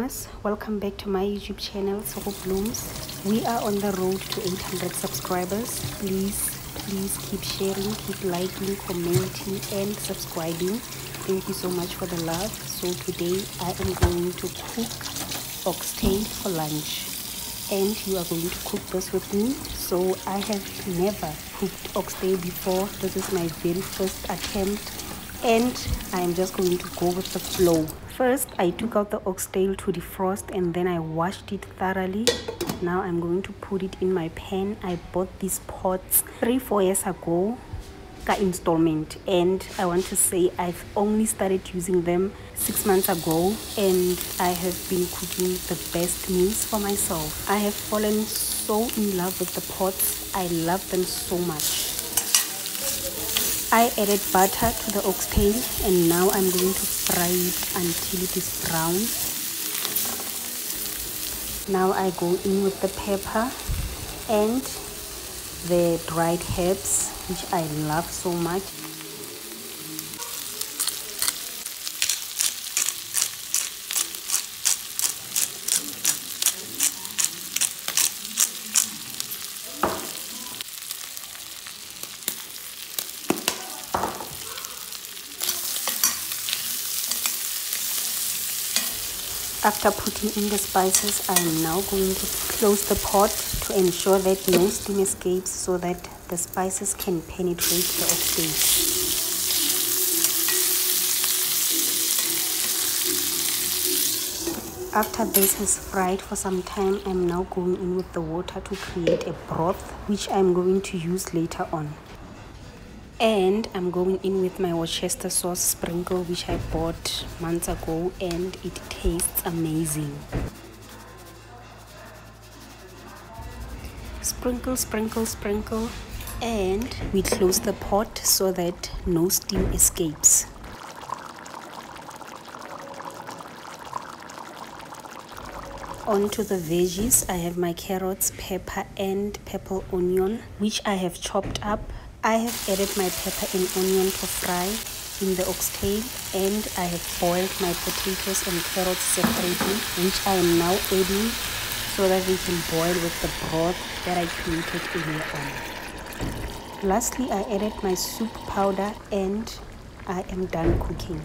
bloomers, welcome back to my YouTube channel, Soko Blooms. We are on the road to 800 subscribers. Please keep sharing, keep liking, commenting and subscribing. Thank you so much for the love. So today I am going to cook oxtail for lunch and you are going to cook this with me. So I have never cooked oxtail before. This is my very first attempt and I am just going to go with the flow. First, I took out the oxtail to defrost and then I washed it thoroughly. Now I'm going to put it in my pan. I bought these pots 3-4 years ago, installment, and I want to say I've only started using them 6 months ago and I have been cooking the best meals for myself. I have fallen so in love with the pots. I love them so much. I added butter to the oxtail and now I'm going to fry it until it is brown. Now I go in with the pepper and the dried herbs, which I love so much. After putting in the spices, I am now going to close the pot to ensure that no steam escapes so that the spices can penetrate the oxtail. After this has fried for some time, I am now going in with the water to create a broth, which I am going to use later on. And I'm going in with my Worcester sauce sprinkle, which I bought months ago and it tastes amazing. Sprinkle, sprinkle, sprinkle, and we close the pot so that no steam escapes. Onto the veggies, I have my carrots, pepper and purple onion, which I have chopped up. I have added my pepper and onion to fry in the oxtail and I have boiled my potatoes and carrots separately, which I am now adding so that we can boil with the broth that I created earlier on. Lastly, I added my soup powder and I am done cooking.